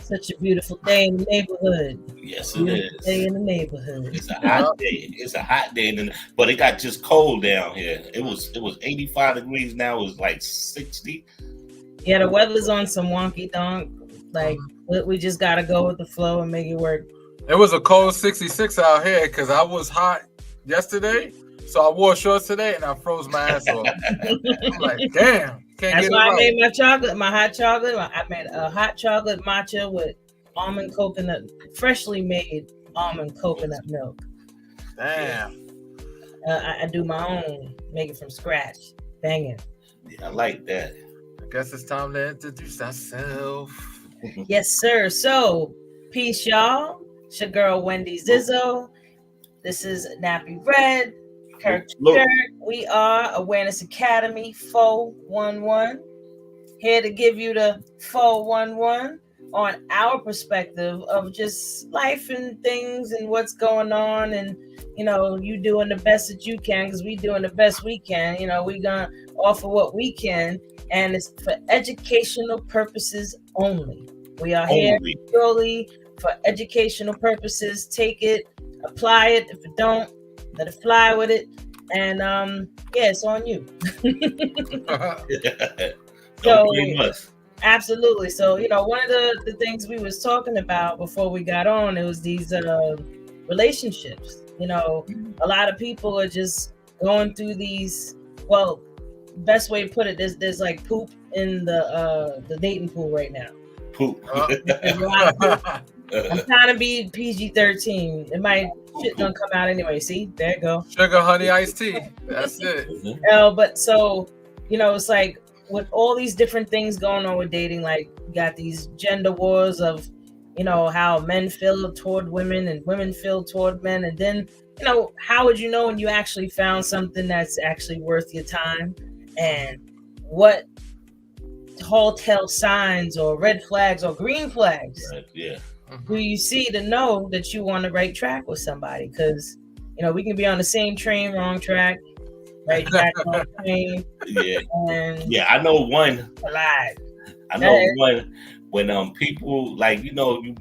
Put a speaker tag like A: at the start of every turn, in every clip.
A: Such a beautiful day in the neighborhood.
B: Yes, it
A: Beautiful day
B: is.
A: in the neighborhood.
B: It's a hot day. It's a hot day, but it got just cold down here. It was 85 degrees now. It was like 60.
A: Yeah, the weather's on some wonky donk. Like we just gotta go with the flow and make it work.
C: It was a cold 66 out here because I was hot yesterday. So I wore shorts today and I froze my ass off. I'm like, damn. Can't
A: That's
C: get
A: why
C: it
A: I
C: right.
A: made my hot chocolate. I made a hot chocolate matcha with almond coconut, freshly made almond coconut milk.
C: Damn.
A: I do my own, make it from scratch. Bang it.
B: Yeah, I like that.
C: I guess it's time to introduce ourselves.
A: Yes, sir. So, peace, y'all. It's your girl, Wendy Zizzo. This is Nappy Red, Kirk
B: Look.
A: Jerk. We are Awareness Academy 411. Here to give you the 411 on our perspective of just life and things and what's going on, and you doing the best that you can, because we doing the best we can. We gonna offer what we can, and it's for educational purposes only. We are here purely for educational purposes. Take it, apply it. If it don't, let it fly with it. And yeah, it's on you. So absolutely. So one of the things we was talking about before we got on, it was these relationships. A lot of people are just going through these. Well, best way to put it, there's like poop in the dating pool right now.
B: Poop.
A: There's a lot of poop. I'm trying to be PG-13. It might shit don't come out anyway. See, there you go.
C: Sugar, honey, iced tea. That's it.
A: But so it's like with all these different things going on with dating, like you got these gender wars of how men feel toward women and women feel toward men, and then how would you know when you actually found something that's actually worth your time, and what telltale signs or red flags or green flags do you see to know that you on the right track with somebody? Because we can be on the same train, wrong track, right track, wrong train.
B: Yeah, I know one.
A: Collide.
B: I know one when people like you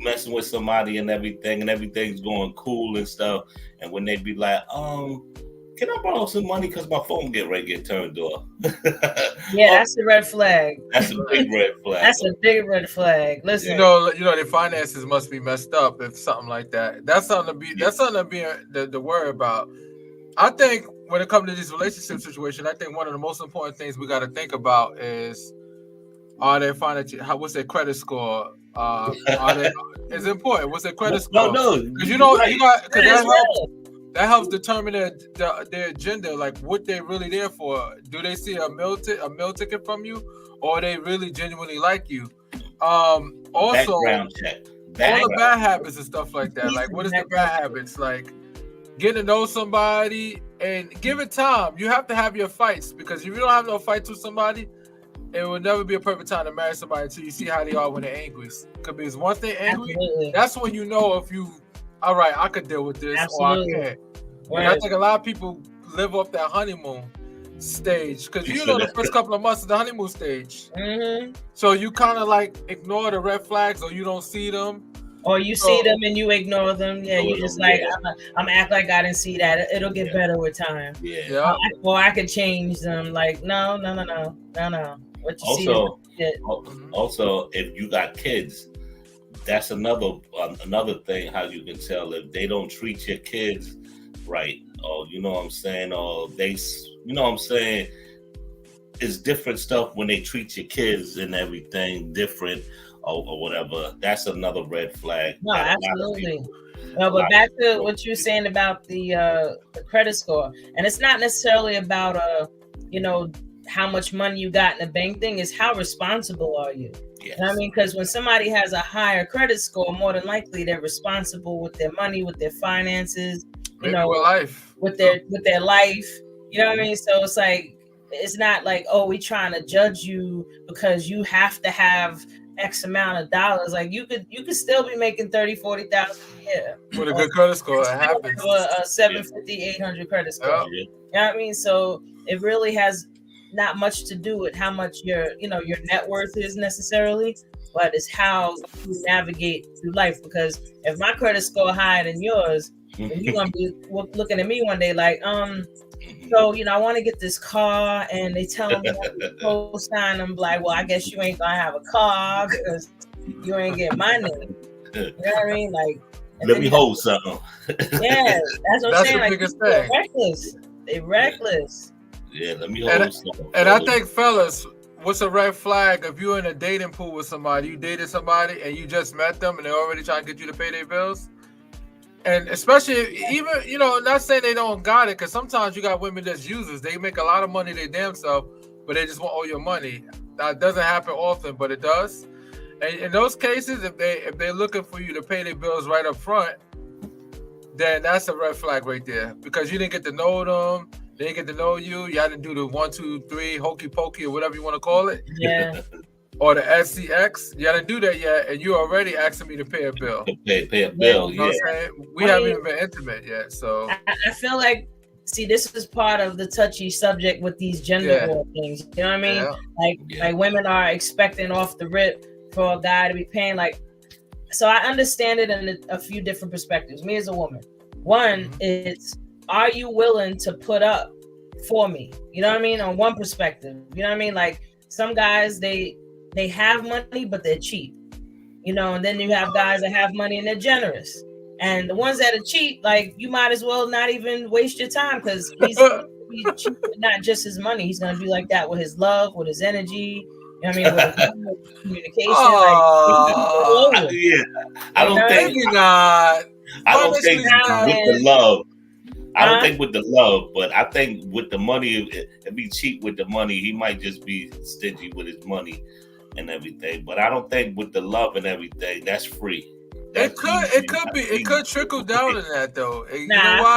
B: messing with somebody and everything's going cool and stuff, and when they be like, can I borrow some money because my phone get ready to get turned off?
A: Yeah, that's a red flag.
B: That's a big red flag.
A: That's a big red flag. Listen,
C: their finances must be messed up if something like that. That's something to be. That's something to be to worry about. I think when it comes to this relationship situation, I think one of the most important things we got to think about is, are they financial? What's their credit score? It's important. What's their credit score?
B: No,
C: because you got that helps determine their agenda, like what they're really there for. Do they see a meal ticket from you, or they really genuinely like you? Also,
B: background check.
C: All the bad habits and stuff like that. Like, what is the bad habits? Like, getting to know somebody and give it time. You have to have your fights, because if you don't have no fights with somebody, it will never be a perfect time to marry somebody until you see how they are when they're angry. Because once they're angry, that's when you know if you, all right, I could deal with this,
A: Absolutely.
C: or I can't. And I think a lot of people live off that honeymoon stage, because the first couple of months is the honeymoon stage.
A: Mm-hmm.
C: So you kind of like ignore the red flags, or you don't see them.
A: Or you see them and you ignore them. Yeah, you just like, I'm act like I didn't see that. It'll get better with time.
B: Yeah.
A: Or I could change them. Like, no. What you see?
B: Also, if you got kids, that's another thing. How you can tell if they don't treat your kids right, or you know what I'm saying, or they, you know what I'm saying. It's different stuff when they treat your kids and everything different. Or whatever, that's another red flag.
A: No, absolutely. No, but back to what you're saying about the credit score, and it's not necessarily about how much money you got in the bank thing. Is how responsible are you? Yes. You know what I mean? Because when somebody has a higher credit score, more than likely they're responsible with their money, with their finances, with life. With their life. You know what I mean? So it's like, it's not like, oh, we trying to judge you because you have to have X amount of dollars. Like you could still be making 30,000, 40,000 a year
C: with a good credit score. It happens.
A: A 750, 800 credit score.
C: Yeah.
A: You know what I mean? So it really has not much to do with how much your net worth is necessarily. but it's how you navigate through life. Because if my credit score higher than yours, then you're gonna be looking at me one day like, so I want to get this car, and they tell me co-sign. I'm like, well, I guess you ain't gonna have a car because you ain't getting my name. You know what I mean? Like,
B: let me hold something.
A: Yeah, that's what I'm saying.
C: the
A: Like,
C: biggest
A: people are
C: thing.
A: reckless. They reckless.
B: Yeah, let me hold something.
C: And I think, fellas, what's a red flag if you're in a dating pool with somebody, you dated somebody and you just met them and they're already trying to get you to pay their bills? And especially, even, not saying they don't got it, because sometimes you got women that's users. They make a lot of money their damn self, but they just want all your money. That doesn't happen often, but it does. And in those cases, if they're looking for you to pay their bills right up front, then that's a red flag right there, because you didn't get to know them. They didn't get to know you. Y'all didn't do the 1, 2, 3 hokey pokey or whatever you want to call it.
A: Yeah.
C: Or the SCX. Y'all didn't do that yet, and you already asking me to pay a bill.
B: Pay a bill.
C: You know what I'm saying? We haven't even been intimate yet, so
A: I feel like, see, this is part of the touchy subject with these gender war things. You know what I mean?
C: Yeah.
A: Like women are expecting off the rip for a guy to be paying. Like, so I understand it in a few different perspectives. Me as a woman, one is, are you willing to put up for me? You know what I mean? On one perspective, you know what I mean? Like, some guys, they have money, but they're cheap, and then you have guys that have money and they're generous. And the ones that are cheap, like, you might as well not even waste your time, because he's gonna be cheap with not just his money. He's going to be like that with his love, with his energy. You know what I mean? With his communication.
B: I don't think with the love. I don't think with the love, but I think with the money, if he's cheap with the money, he might just be stingy with his money and everything. But I don't think with the love and everything, that's free.
C: It could trickle down in that though.
A: I feel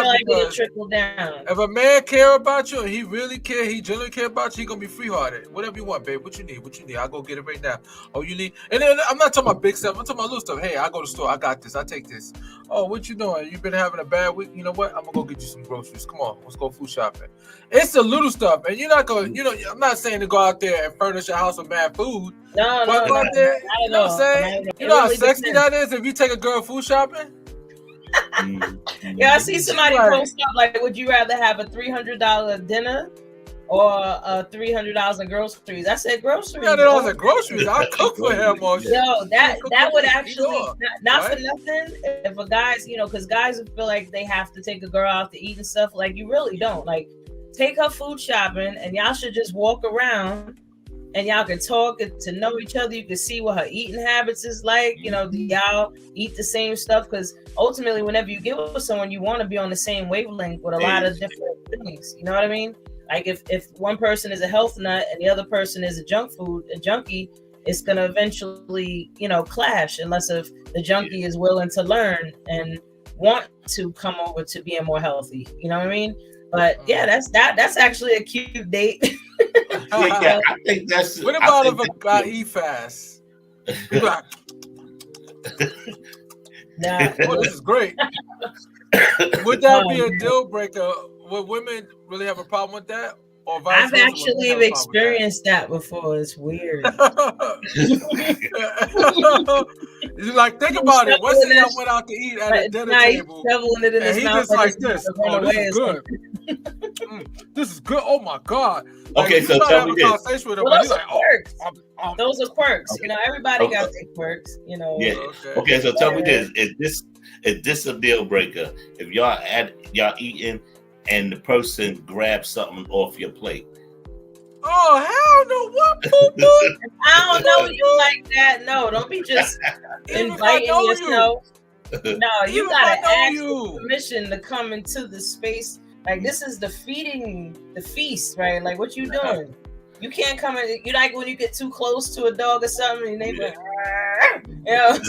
A: like it'll trickle down.
C: If a man care about you and he really care, he genuinely care about you, he gonna be free hearted. Whatever you want, babe. What you need? I'll go get it right now. Oh, you need, and then I'm not talking about big stuff. I'm talking about little stuff. Hey, I go to the store. I got this. I take this. Oh, what you doing? You been having a bad week? You know what? I'm gonna go get you some groceries. Come on, let's go food shopping. It's the little stuff, and you're not going. I'm not saying to go out there and furnish your house with bad food.
A: No.
C: Go out there, you know what I'm saying? You know how sexy that is if you take a girl food shopping?
A: Yeah, I see somebody post up like, would you rather have a $300 dinner or a $300 in groceries? I said groceries.
C: $300 in groceries. I'll cook for him.
A: Yo, that would actually not for nothing. If a guy's, because guys feel like they have to take a girl out to eat and stuff. Like, you really don't. Like, take her food shopping, and y'all should just walk around. And y'all can talk to know each other. You can see what her eating habits is like. Do y'all eat the same stuff? Because ultimately, whenever you get with someone, you want to be on the same wavelength with a lot of different things. You know what I mean? Like, if one person is a health nut and the other person is a junkie, it's gonna eventually, clash. Unless if the junkie is willing to learn and want to come over to being more healthy. You know what I mean? But yeah, that's actually a cute date.
B: I think that's.
C: What about if a guy eat fast?
A: Nah.
C: Oh, this is great. Would that be a deal breaker? Would women really have a problem with that? Or
A: I've actually experienced that before. It's weird.
C: You're like, think about it. One day I went out to eat at a dinner table, and he just like this. Oh, this is good. This is good. Oh my god. Like,
B: okay, so tell me this.
C: With him,
A: those are
C: quirks.
A: Those are quirks. Everybody got their quirks.
B: Yeah. Okay, so tell me this. Is this a deal breaker? If y'all eating and the person grabs something off your plate?
C: Oh, hell no. What, poo-poo?
A: I don't know you like that. No, don't be just inviting yourself. No, you gotta ask for permission to come into the space. Like, this is the feast, right? Like, what you doing? You can't come in. You like when you get too close to a dog or something, and they like, don't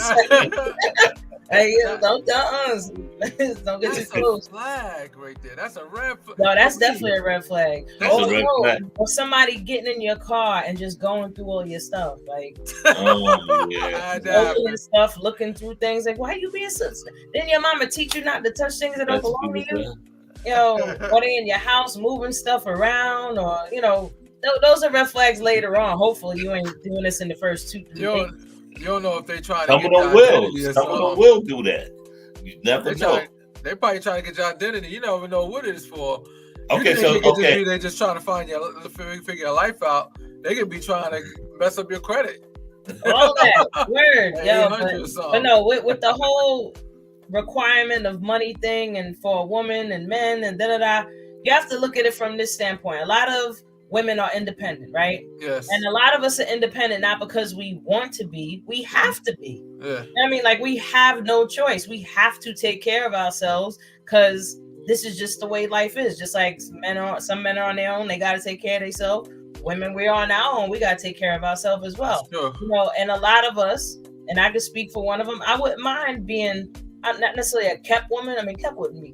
A: get too close.
C: That's a flag right there. That's a red flag.
A: No, that's definitely a red flag. Or somebody getting in your car and just going through all your stuff, like opening stuff, looking through things. Like, why you being so? Didn't your mama teach you not to touch things that don't belong to you? Or they in your house moving stuff around, or those are red flags later on. Hopefully, you ain't doing this in the first 2-3 days.
C: You don't know if they trying
B: Some
C: to
B: of
C: get
B: them
C: your
B: will.
C: identity or
B: Some of them
C: something.
B: will do that. You never know.
C: They probably trying to get your identity. You never know what it is for.
B: Okay,
C: They just trying to find your figure your life out. They could be trying to mess up your credit.
A: All that word, yo. But no, with the whole requirement of money thing, and for a woman and men and you have to look at it from this standpoint. A lot of women are independent, right?
C: Yes.
A: And a lot of us are independent not because we want to be, we have to be.
C: Yeah.
A: I mean, like, we have no choice. We have to take care of ourselves because this is just the way life is. Just like some men are on their own, they got to take care of themselves. Women, we're on our own, we got to take care of ourselves as well.
C: Sure.
A: You know, and a lot of us, and I could speak for one of them, I wouldn't mind being not necessarily a kept woman. I mean, kept wouldn't be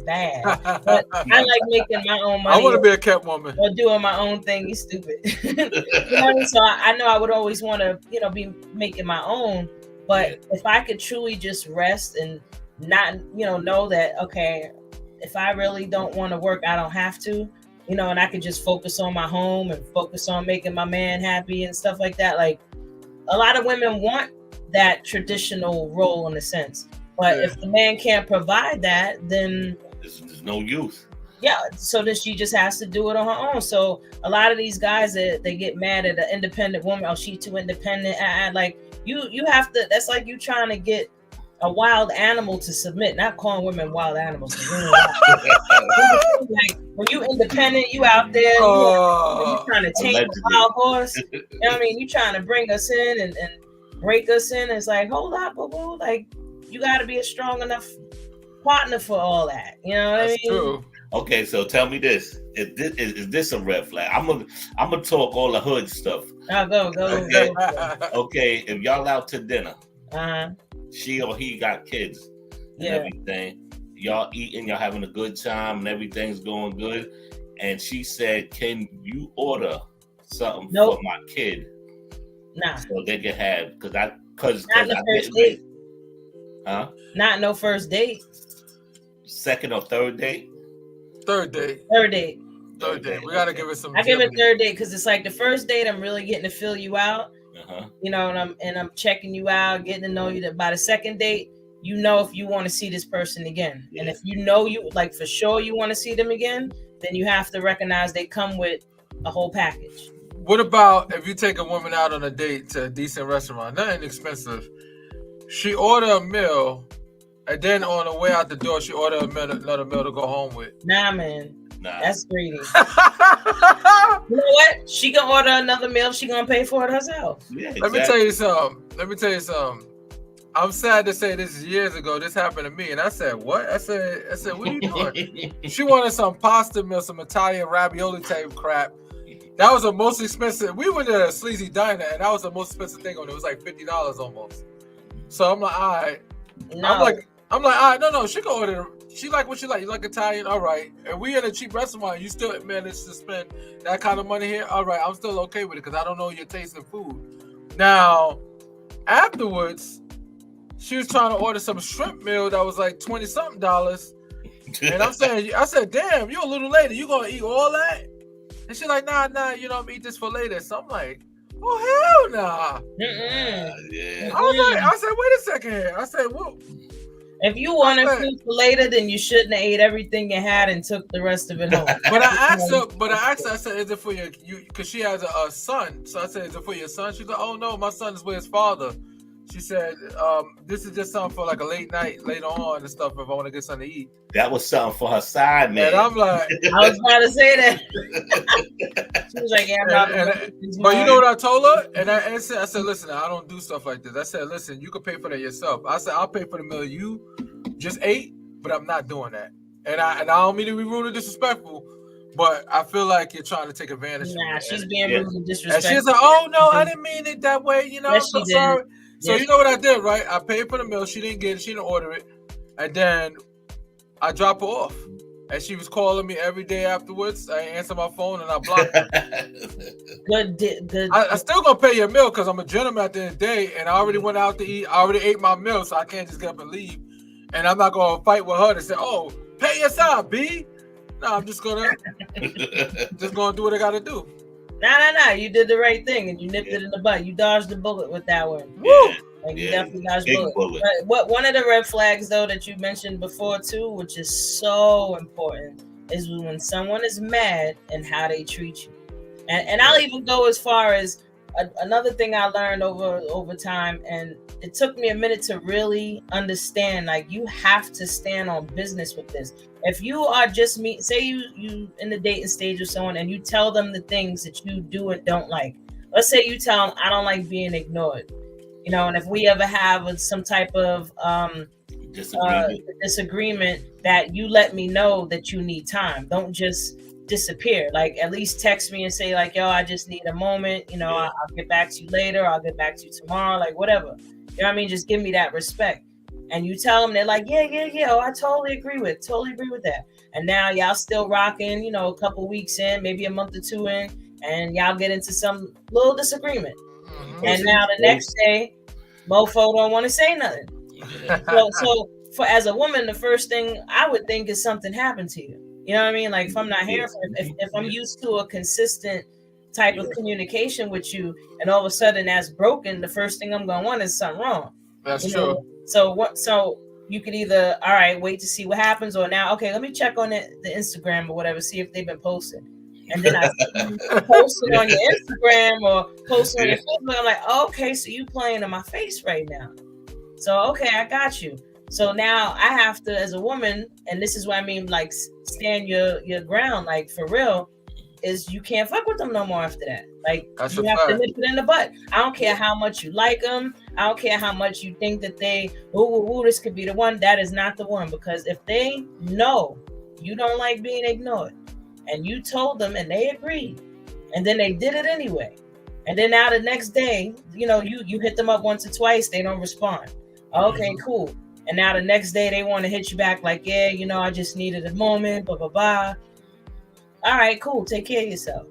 A: bad, but I like making my own money.
C: I want to be a kept woman
A: or doing my own thing. You stupid. You know, so I know I would always want to, be making my own. But if I could truly just rest and not, know that, okay, if I really don't want to work, I don't have to, and I could just focus on my home and focus on making my man happy and stuff like that. Like, a lot of women want that traditional role in a sense. But if the man can't provide that, then
B: there's no use.
A: Yeah, so then she just has to do it on her own. So a lot of these guys they get mad at an independent woman. Oh, she's too independent. Like you have to. That's like you trying to get a wild animal to submit. Not calling women wild animals. Like, when you independent, you out there. You trying to tame a wild horse. You know what I mean? You trying to bring us in and break us in. It's like, hold up, boo. Like, you got to be a strong enough partner for all that. You know what I mean?
C: True.
B: Okay, so tell me this: is this a red flag? I'm gonna talk all the hood stuff.
A: Oh, go.
B: Okay, okay. If y'all out to dinner,
A: uh-huh.
B: She or he got kids and everything. Y'all eating, y'all having a good time, and everything's going good. And she said, "Can you order something for my kid?"
A: Nah.
B: So they can have because
A: not the first date.
B: Huh?
A: Not no first date.
B: Second or third date?
C: Third date. We gotta give it some.
A: I give it third date because it's like the first date. I'm really getting to feel you out.
B: Uh-huh.
A: And I'm checking you out, getting to know you. That by the second date, if you want to see this person again, and if you like for sure you want to see them again, then you have to recognize they come with a whole package.
C: What about if you take a woman out on a date to a decent restaurant, nothing expensive? She order a meal, and then on the way out the door, she order another meal to go home with.
A: Nah, man. Nah. That's greedy. You know what? She can order another meal. She gonna pay for it herself.
B: Yeah, exactly.
C: Let me tell you something. I'm sad to say this is years ago. This happened to me, and I said, "What?" I said, "What are you doing?" She wanted some pasta meal, some Italian ravioli type crap. That was the most expensive. We went to a sleazy diner, and that was the most expensive thing on it. It was like $50 almost. So I'm like, all right. No. I'm like, all right. No. She can order. She like what she like. You like Italian? All right. And we in a cheap restaurant. You still manage to spend that kind of money here? All right. I'm still okay with it because I don't know your taste in food. Now, afterwards, she was trying to order some shrimp meal that was like $20-something. And I said, damn, you're a little lady. You gonna eat all that? And she's like, nah, I'm eat this for later. So I'm like, oh, hell nah.
B: Yeah.
C: I said, wait a second here. I said, whoa.
A: If you wanted food for later, then you shouldn't have ate everything you had and took the rest of it home.
C: But I asked her, I said, is it for you? Because she has a son. So I said, is it for your son? She's like, oh, no, my son is with his father. She said, this is just something for like a late night, later on and stuff if I want to get something to eat.
B: That was something for her side, man.
C: And I'm like...
A: I was about to say that. She was like, yeah, I'm not...
C: But you know what I told her? And I said, listen, I don't do stuff like this. I said, listen, you can pay for that yourself. I said, I'll pay for the meal you just ate, but I'm not doing that. And I don't mean to be rude or disrespectful, but I feel like you're trying to take advantage of me.
A: Nah, she's being rude and disrespectful.
C: And she's like, oh, no, I didn't mean it that way. You know,
A: yes,
C: I'm so sorry. So
A: yes.
C: You know what I did, right? I paid for the meal. She didn't get it. She didn't order it. And then I dropped her off. And she was calling me every day afterwards. I answered my phone and I blocked her.
A: Good.
C: I still gonna pay your meal because I'm a gentleman at the end of the day. And I already went out to eat. I already ate my meal, so I can't just get up and leave. And I'm not gonna fight with her to say, oh, pay your side, B. No, I'm just gonna do what I gotta do.
A: Nah. You did the right thing, and you nipped it in the butt. You dodged the bullet with that one.
B: Yeah.
A: Like you definitely dodged the bullet. But what one of the red flags though that you mentioned before too, which is so important, is when someone is mad and how they treat you. And I'll even go as far as another thing I learned over time, and it took me a minute to really understand. Like, you have to stand on business with this. If you are just say you in the dating stage with someone and you tell them the things that you do and don't like. Let's say you tell them, I don't like being ignored. You know, and if we ever have some type of disagreement, that you let me know that you need time. Don't just disappear. Like, at least text me and say like, yo, I just need a moment. You know, I'll get back to you later. I'll get back to you tomorrow. Like, whatever. You know what I mean? Just give me that respect. And you tell them, they're like, yeah. Oh, I totally agree with that. And now y'all still rocking, you know, a couple weeks in, maybe a month or two in, and y'all get into some little disagreement. And now the next day, mofo don't want to say nothing. So for as a woman, the first thing I would think is something happened to you. You know what I mean? Like, if I'm not hearing from, if I'm used to a consistent type of communication with you, and all of a sudden that's broken, the first thing I'm gonna want is something wrong.
C: That's true.
A: So you could either, all right, wait to see what happens, or now, okay, let me check on the Instagram or whatever, see if they've been posting. And then I post it on your Instagram or post it on your Facebook. I'm like, okay, so you playing in my face right now. So, okay, I got you. So now I have to, as a woman, and this is what I mean, like, stand your ground, like, for real, is you can't fuck with them no more after that. Like, you have to nip it in the butt. I don't care how much you like them. I don't care how much you think that this could be the one. That is not the one. Because if they know you don't like being ignored, and you told them and they agreed, and then they did it anyway, and then now the next day, you know, you hit them up once or twice, they don't respond. Okay, cool. And now the next day they want to hit you back like, yeah, you know, I just needed a moment, blah, blah, blah. All right, cool. Take care of yourself.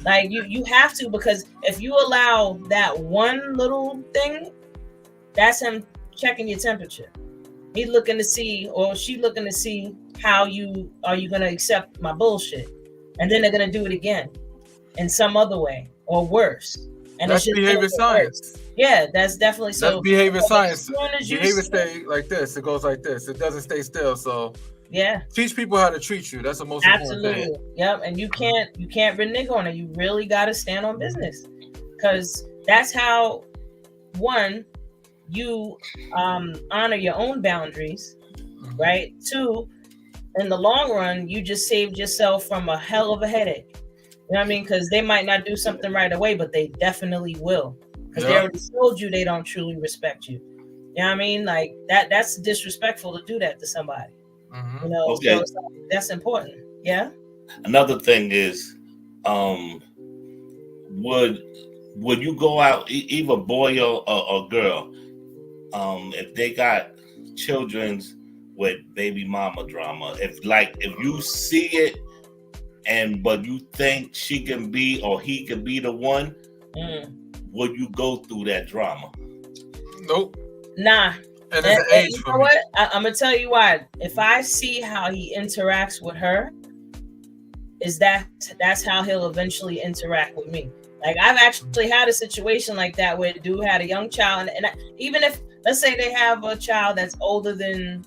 A: Like, you have to, because if you allow that one little thing, that's him checking your temperature. He's looking to see, or she looking to see, are you going to accept my bullshit? And then they're going to do it again in some other way or worse. And
C: that's behavior science.
A: Yeah, that's definitely so.
C: That's behavior science. Behavior stay like this. It goes like this. It doesn't stay still. So
A: yeah,
C: teach people how to treat you. That's the most important thing.
A: Yep. And you can't renege on it. You really got to stand on business, because that's how, one, you honor your own boundaries, right? Two, in the long run, you just saved yourself from a hell of a headache. You know what I mean? Because they might not do something right away, but they definitely will. Because they already told you they don't truly respect you. You know what I mean? Like, that's disrespectful to do that to somebody. You know, okay. So that's important. Yeah.
B: Another thing is, would you go out, either boy or girl, if they got children's with baby mama drama? If you see it, but you think she can be or he can be the one, would you go through that drama?
C: Nope.
A: Nah.
C: And you
A: know what? I'm gonna tell you why. If I see how he interacts with her, that's how he'll eventually interact with me. Like, I've actually had a situation like that where a dude had a young child, and even if, let's say they have a child that's older than,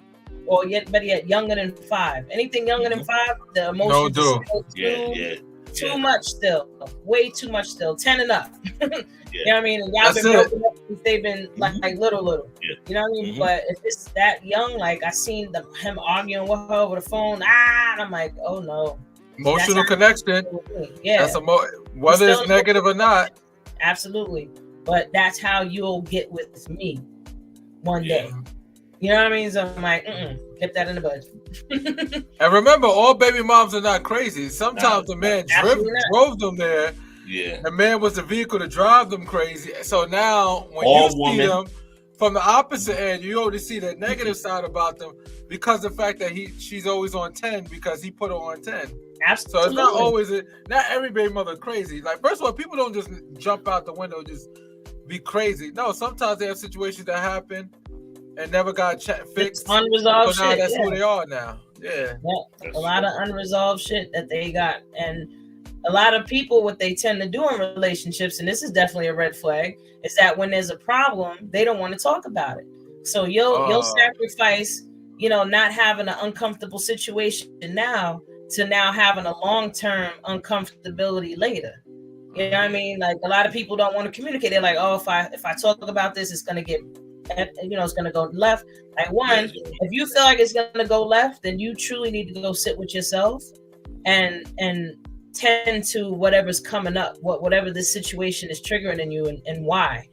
A: or yet younger than 5. Anything younger than 5, the emotions are still too much still. Way too much still. 10 and up. You know what I mean? And y'all been broken up since they've been like little. Yeah. You know what I mean? But if it's that young, like, I seen him arguing with her over the phone, and I'm like, oh no.
C: Emotional connection.
A: Yeah.
C: That's whether it's negative or not.
A: Absolutely. But that's how you'll get with me one day. You know what I mean? So I'm like, get that in the budget.
C: And remember, all baby moms are not crazy. Sometimes the man drove them there.
B: Yeah.
C: The man was the vehicle to drive them crazy. So now, when you see them from the opposite end, you only see the negative side about them, because of the fact that she's always on 10 because he put her on 10.
A: Absolutely.
C: So it's not always not every baby mother crazy. Like, first of all, people don't just jump out the window, just be crazy. No, sometimes they have situations that happen and never got fixed.
A: It's unresolved
C: so now
A: shit.
C: That's who they are now. Yeah.
A: A lot of unresolved shit that they got. And a lot of people, what they tend to do in relationships, and this is definitely a red flag, is that when there's a problem, they don't want to talk about it. So you'll sacrifice, not having an uncomfortable situation now to now having a long-term uncomfortability later. You know what I mean? Like, a lot of people don't want to communicate. They're like, oh, if I talk about this, it's gonna get, it's gonna go left. Like, one, if you feel like it's gonna go left, then you truly need to go sit with yourself and tend to whatever's coming up, whatever this situation is triggering in you, and why.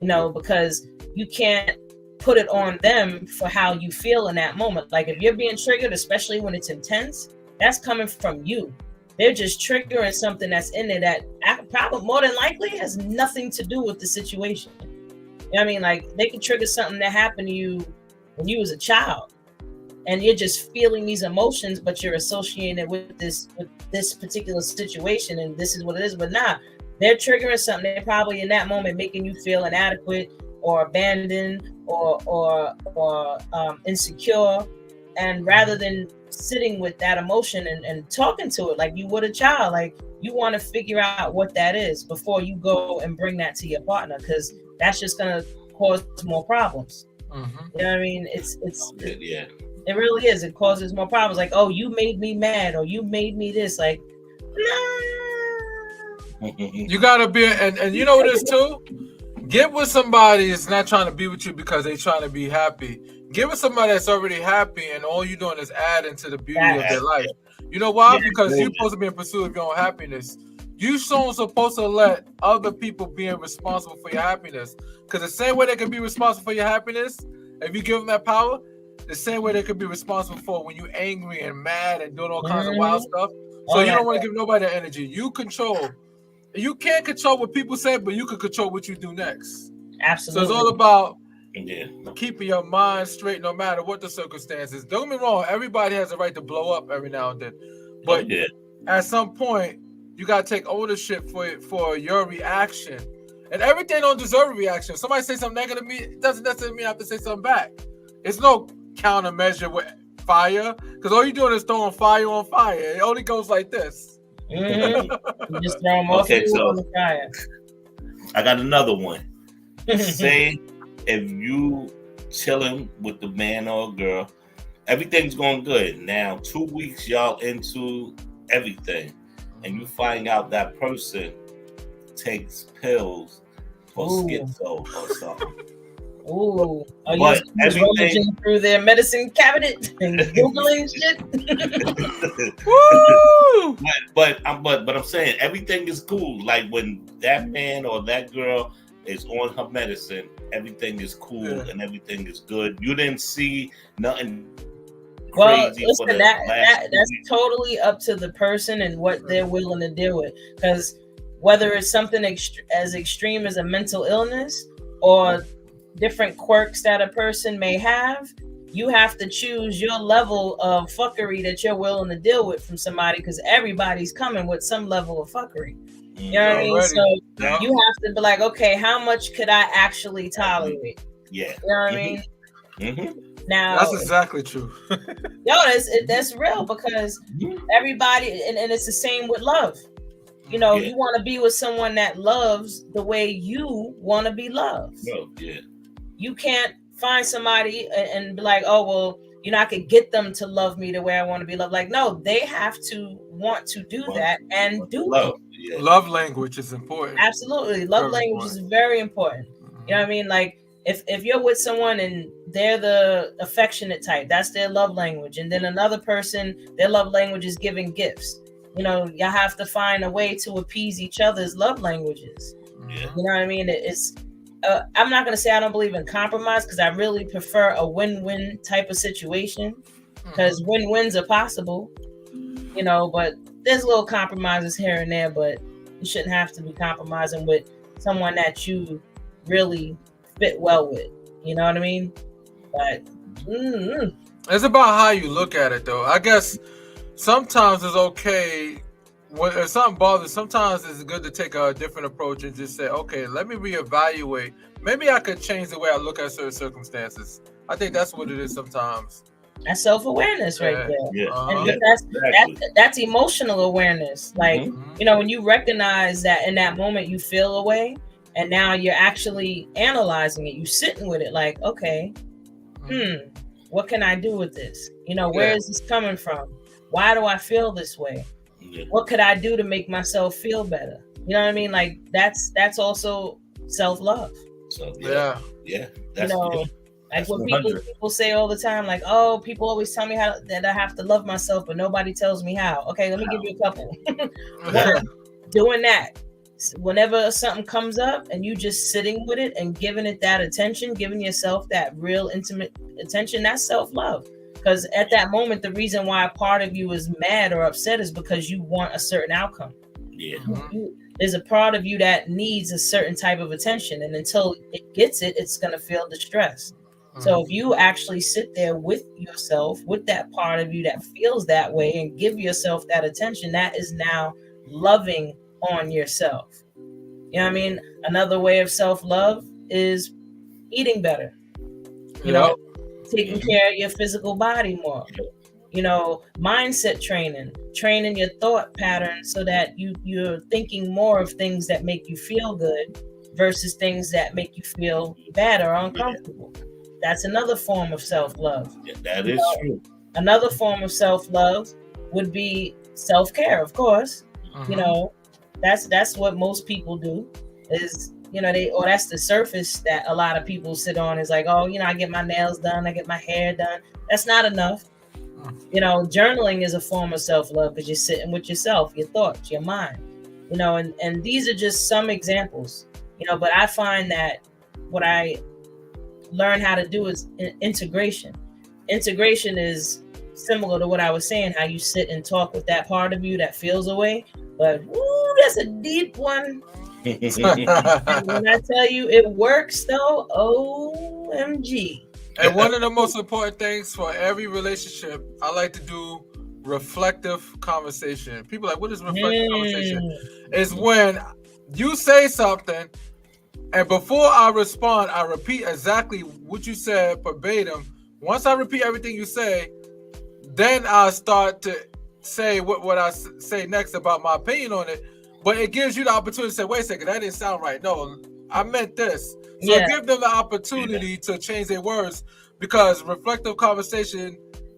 A: Because you can't put it on them for how you feel in that moment. Like, if you're being triggered, especially when it's intense, that's coming from you. They're just triggering something that's in there that probably more than likely has nothing to do with the situation. You know what I mean? Like, they can trigger something that happened to you when you was a child, and you're just feeling these emotions, but you're associating it with this particular situation, and this is what it is. But nah, they're triggering something. They're probably in that moment making you feel inadequate or abandoned or insecure, and rather than sitting with that emotion and talking to it like you would a child, like, you want to figure out what that is before you go and bring that to your partner, because that's just gonna cause more problems.
C: Mm-hmm.
A: You know what I mean? It really is. It causes more problems. Like, oh, you made me mad, or you made me this. Like, no.
C: You gotta be, and you know what it is too? Get with somebody that's not trying to be with you because they're trying to be happy. Get with somebody that's already happy, and all you're doing is adding to the beauty of their life. You know why? Because you're supposed to be in pursuit of your own happiness. You supposed to let other people be responsible for your happiness. Because the same way they can be responsible for your happiness, if you give them that power, the same way they could be responsible for when you're angry and mad and doing all kinds of wild stuff. So you don't want to give nobody that energy. You control. You can't control what people say, but you can control what you do next.
A: Absolutely.
C: So it's all about keeping your mind straight no matter what the circumstances. Don't get me wrong, everybody has a right to blow up every now and then. But at some point, you got to take ownership for your reaction. And everything don't deserve a reaction. If somebody say something negative to me, it doesn't necessarily mean I have to say something back. It's no countermeasure with fire, because all you're doing is throwing fire on fire. It only goes like this.
A: Mm-hmm. You just throw more fuel on the fire.
B: I got another one. Say if you chilling with the man or girl, everything's going good. Now 2 weeks y'all into everything, and you find out that person takes pills for schizo or something.
A: Ooh, are you rummaging through their medicine cabinet and Googling shit?
C: Woo!
B: But I'm saying everything is cool. Like, when that man or that girl is on her medicine, everything is cool and everything is good. You didn't see nothing crazy.
A: Listen, that's totally up to the person and what they're willing to deal with. Because whether it's something as extreme as a mental illness or different quirks that a person may have, you have to choose your level of fuckery that you're willing to deal with from somebody, because everybody's coming with some level of fuckery. You know what I mean? So you have to be like, okay, how much could I actually tolerate?
B: Yeah.
A: You know what I mean?
B: Mm-hmm.
C: Now that's exactly true.
A: That's real, because everybody, and it's the same with love. You know, you want to be with someone that loves the way you want to be loved. You can't find somebody and be like, oh, well, I could get them to love me the way I want to be loved. Like, no, they have to want to do that and do
B: love.
C: Love language is important.
A: Absolutely. Love language is very important. You know what I mean? Like, if you're with someone and they're the affectionate type, that's their love language. And then another person, their love language is giving gifts. Y'all have to find a way to appease each other's love languages. You know what I mean? It's I'm not going to say I don't believe in compromise, because I really prefer a win-win type of situation, because win-wins are possible, but there's little compromises here and there, but you shouldn't have to be compromising with someone that you really fit well with. You know what I mean? But
C: it's about how you look at it, though. I guess sometimes it's okay. If something bothers, sometimes it's good to take a different approach and just say, okay, let me reevaluate. Maybe I could change the way I look at certain circumstances. I think that's what it is sometimes.
A: That's self-awareness right there.
B: Yeah.
A: And
B: Yeah, exactly.
A: that's emotional awareness. Like,
B: Mhm.
A: you know, when you recognize that in that moment you feel a way, and now you're actually analyzing it, you sitting with it like, okay, what can I do with this? You know, where is this coming from? Why do I feel this way?
B: Yeah.
A: What could I do to make myself feel better? You know what I mean? Like that's also self-love.
B: So
C: Yeah.
B: That's,
A: you know, like
B: that's
A: what
B: 100.
A: people say all the time, like, oh, people always tell me that I have to love myself, but nobody tells me how. Okay, let me give you a couple. One, doing that. Whenever something comes up and you just sitting with it and giving it that attention, giving yourself that real intimate attention, that's self-love. Because at that moment, the reason why a part of you is mad or upset is because you want a certain outcome.
B: Yeah.
A: There's a part of you that needs a certain type of attention, and until it gets it, it's going to feel distressed. So if you actually sit there with yourself, with that part of you that feels that way, and give yourself that attention, that is now loving on yourself. You know what I mean? Another way of self-love is eating better. You know, taking care of your physical body more. You know, mindset training your thought patterns so that you're thinking more of things that make you feel good versus things that make you feel bad or uncomfortable. That's another form of self-love.
B: Yeah, that is true.
A: Another form of self-love would be self-care, of course. You know, that's what most people do is, you know, that's the surface that a lot of people sit on, is like, oh, you know, I get my nails done, I get my hair done. That's not enough. You know, journaling is a form of self-love because you're sitting with yourself, your thoughts, your mind, you know, and these are just some examples, you know, but I find that what I learn how to do is integration. Integration is similar to what I was saying, how you sit and talk with that part of you that feels away, but woo, that's a deep one. And when I tell you it works though, OMG.
C: And one of the most important things for every relationship, I like to do reflective conversation. People are like, what is reflective conversation? It's when you say something, and before I respond, I repeat exactly what you said verbatim. Once I repeat everything you say, then I start to say what I say next about my opinion on it. But it gives you the opportunity to say, wait a second, that didn't sound right. No, I meant this. So give them the opportunity to change their words, because reflective conversation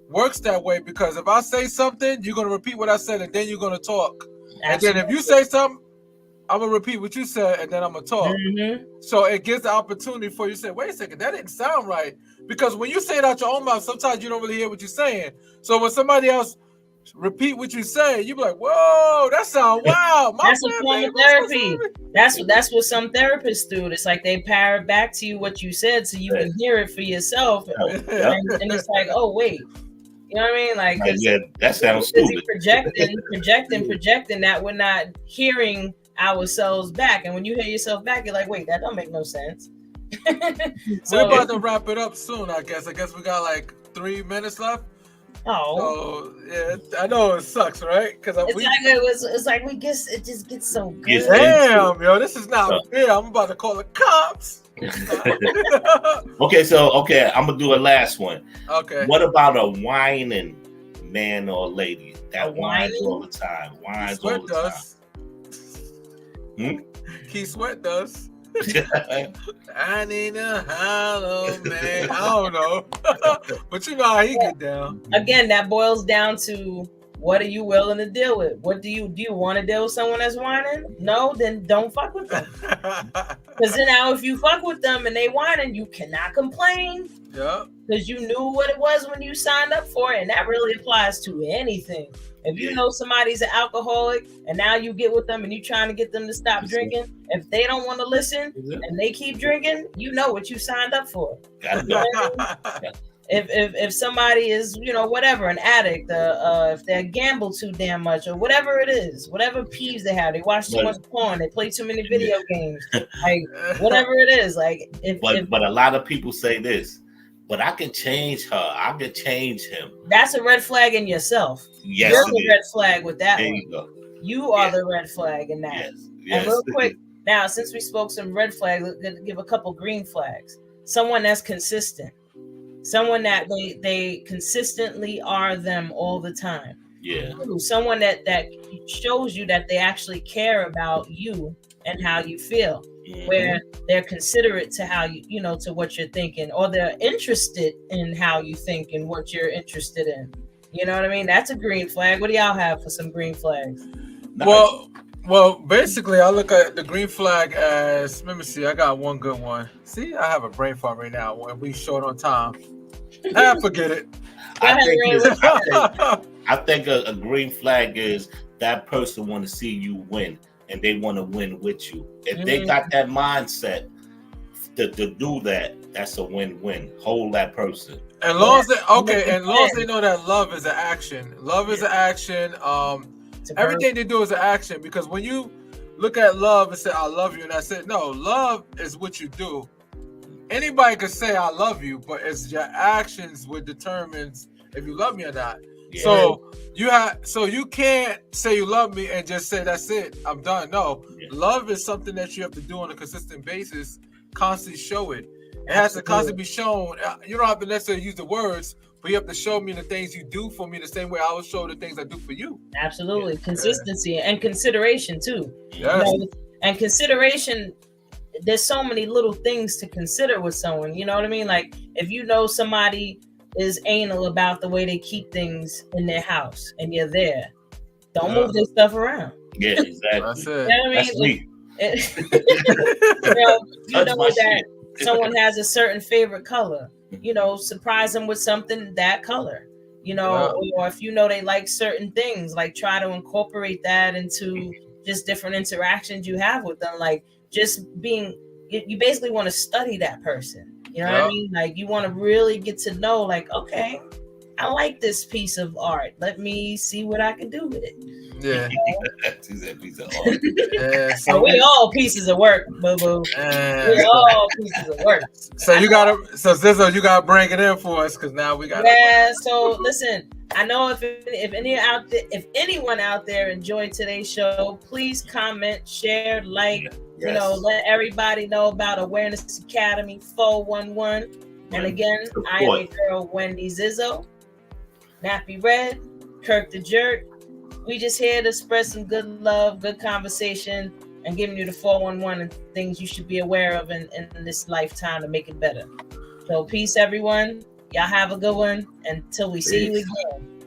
C: works that way. Because if I say something, you're going to repeat what I said, and then you're going to talk. Absolutely. And then if you say something, I'm going to repeat what you said, and then I'm going to talk. So it gives the opportunity for you to say, wait a second, that didn't sound right. Because when you say it out your own mouth, sometimes you don't really hear what you're saying. So when somebody else repeat what you say, you be like, whoa, that sounds wow.
A: That's a form of therapy. That's what some therapists do. It's like they parrot back to you what you said so you can hear it for yourself. And it's like, oh, wait. You know what I mean? Like,
B: that sounds stupid.
A: Projecting that we're not hearing ourselves back. And when you hear yourself back, you're like, wait, that don't make no sense.
C: So we're about to wrap it up soon, I guess. I guess we got like 3 minutes left.
A: Oh,
C: so, yeah, I know it sucks, right? Because
A: it's like it just gets so good.
C: Damn, yo, this is not fair. I'm about to call the cops.
B: Okay, I'm gonna do a last one.
C: Okay.
B: What about a whining man or lady that whines all the time? Whines all the time.
C: Keith Sweat does. I need a hollow man. I don't know. But you know how he get down.
A: Again, that boils down to, what are you willing to deal with? What do you want to deal with someone that's whining? No, then don't fuck with them. Because then now if you fuck with them and they whining, you cannot complain.
C: Yeah.
A: Because you knew what it was when you signed up for it. And that really applies to anything. If you know somebody's an alcoholic and now you get with them and you trying to get them to stop drinking, if they don't want to listen and they keep drinking, you know what you signed up for. If somebody is, you know, whatever, an addict, if they gamble too damn much or whatever it is, whatever peeves they have, they watch too much porn, they play too many video games, like whatever it is, like
B: but a lot of people say this, but I can change her, I can change him.
A: That's a red flag in yourself.
B: Yes,
A: you're the red flag with that
B: there
A: one.
B: You go.
A: You are the red flag in that.
B: Yes.
A: And real quick, now since we spoke some red flags, let's give a couple green flags. Someone that's consistent. someone that they consistently are them all the time.
B: Yeah.
A: Someone that shows you that they actually care about you and how you feel, where they're considerate to how you know, to what you're thinking, or they're interested in how you think and what you're interested in. You know what I mean? That's a green flag. What do y'all have for some green flags?
C: Well, basically, I look at the green flag as, let me see, I got one good one. See, I have a brain fart right now when we short on time. Forget it.
B: I think a green flag is that person want to see you win, and they want to win with you. If they got that mindset to do that, that's a win-win. Hold that person.
C: And long as they know that love is an action. Love is an action. Everything they do is an action, because when you look at love and say I love you and that's it, no, love is what you do. Anybody can say I love you, but it's your actions what determines if you love me or not. Yeah. So you can't say you love me and just say that's it, I'm done. No, love is something that you have to do on a consistent basis, constantly show it. It has to constantly be shown. You don't have to necessarily use the words, but you have to show me the things you do for me the same way I will show the things I do for you.
A: Absolutely. Consistency and consideration too.
C: Yes.
A: You know, and consideration, there's so many little things to consider with someone. You know what I mean? Like if you know somebody is anal about the way they keep things in their house and you're there, don't move their stuff around.
B: Yeah, exactly.
C: That's it.
A: You know what I mean?
B: That's sweet.
A: You know that someone has a certain favorite color, you know, surprise them with something that color, you know, or if you know they like certain things, like try to incorporate that into just different interactions you have with them. Like just being, you basically want to study that person, you know what I mean? Like you want to really get to know, like, okay, I like this piece of art, let me see what I can do with it.
C: Yeah.
B: She's a piece of art.
C: Yeah,
A: so we all pieces of work, boo boo. We all pieces of work.
C: So Zizzo, you gotta bring it in for us, because now we got.
A: Yeah. So listen, I know if anyone out there enjoyed today's show, please comment, share, like, you know, let everybody know about Awareness Academy 411. And again, I am your girl Wendy Zizzo, Nappy Red, Kirk the Jerk. We just here to spread some good love, good conversation, and giving you the 411 and things you should be aware of in this lifetime to make it better. So peace, everyone. Y'all have a good one. Until we see you again.